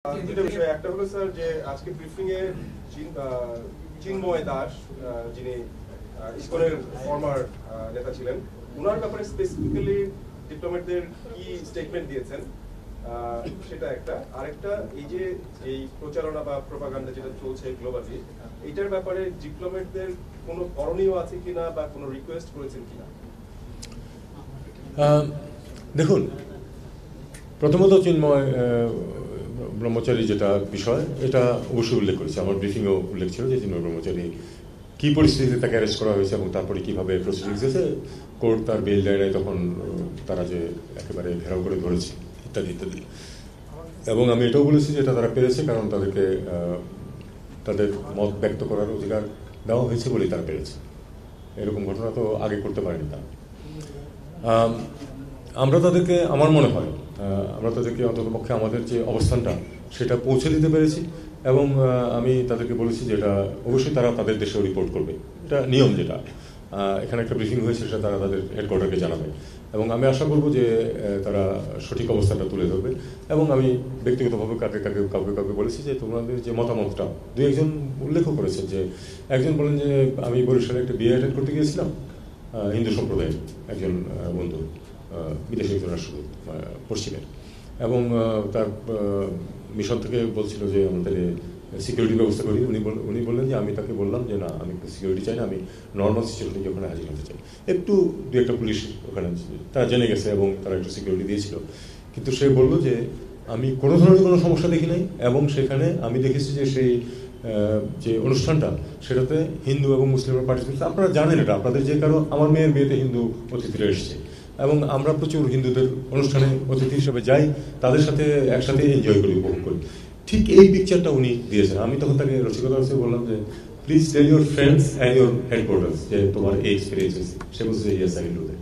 দুটো বিষয়, একটা হলো স্যার যে আজকে ব্রিফিং এ চিন্ময় দাস যিনি ইসকনের ফর্মার নেতা ছিলেন, ওনার ব্যাপারে স্পেসিফিক্যালি ডিপ্লোম্যাটদের কি স্টেটমেন্ট দিয়েছেন সেটা একটা। আরেকটা, এই যে এই প্রচারণা বা প্রোপাগান্ডা যেটা চলছে গ্লোবালি, এইটার ব্যাপারে ডিপ্লোম্যাটদের কোনো করণীয় আছে কিনা বা কোনো রিকোয়েস্ট করেছেন কিনা? দেখুন, প্রথমত চিন্ময় ব্রহ্মচারী যেটা বিষয়, এটা অবশ্যই উল্লেখ করেছে, আমার ব্রিফিংও উল্লেখ ছিল যে চিন্ময় ব্রহ্মচারী কী পরিস্থিতিতে তাকে অ্যারেস্ট করা হয়েছে এবং তারপরে কীভাবে প্রসিডিংস হয়েছে, কোর্ট তার বেল দেয় নাই, তখন তারা যে একেবারে ঘেরাও করে ধরেছে ইত্যাদি ইত্যাদি। এবং আমি এটাও বলেছি যে এটা তারা পেরেছে কারণ তাদেরকে তাদের মত ব্যক্ত করার অধিকার দেওয়া হয়েছে বলেই তারা পেরেছে। এরকম ঘটনা তো আগে করতে পারেনি তারা। আমরা তাদেরকে, আমার মনে হয় আমরা তাদেরকে অন্ততপক্ষে আমাদের যে অবস্থানটা সেটা পৌঁছে দিতে পেরেছি। এবং আমি তাদেরকে বলেছি যে এটা অবশ্যই তারা তাদের দেশেও রিপোর্ট করবে, এটা নিয়ম। যেটা এখানে একটা ব্রিফিং হয়েছে সেটা তারা তাদের হেডকোয়ার্টারকে জানাবে এবং আমি আশা করব যে তারা সঠিক অবস্থানটা তুলে ধরবে। এবং আমি ব্যক্তিগতভাবে কাউকে বলেছি যে তোমাদের যে মতামতটা, দু একজন উল্লেখও করেছেন যে একজন বলেন যে আমি বরিশালে একটা বিয়ে অ্যাটেন্ড করতে গিয়েছিলাম, হিন্দু সম্প্রদায়ের একজন বন্ধু, বিদেশি একজন রাষ্ট্রদূত পশ্চিমের, এবং তার মিশন থেকে বলছিল যে আমাদের সিকিউরিটির ব্যবস্থা করি। উনি বললেন যে আমি তাকে বললাম যে না, আমি সিকিউরিটি চাই না, আমি নর্মাল সিচুয়েশনে ওখানে হাজির হতে চাই। একটু দু একটা পুলিশ ওখানে তারা জেনে গেছে এবং তারা একটু সিকিউরিটি দিয়েছিল, কিন্তু সে বলল যে আমি কোনো ধরনের কোনো সমস্যা দেখি নাই এবং সেখানে আমি দেখেছি যে সেই যে অনুষ্ঠানটা সেটাতে হিন্দু এবং মুসলিমরা পার্টিসিপেট। আপনারা জানেন এটা, আপনাদের যে কারো, আমার মেয়ের বিয়েতে হিন্দু অতিথিরা এসেছে এবং আমরা প্রচুর হিন্দুদের অনুষ্ঠানে অতিথি হিসেবে যাই, তাদের সাথে একসাথে এনজয় করি, উপভোগ করি। ঠিক এই পিকচারটা উনি দিয়েছেন। আমি তখন তাকে রসিকতা হিসেবে বললাম যে please tell your friends and your headquarters যে তোমার এই এক্সপিরিয়েন্স। সে বলছে yes I will do that.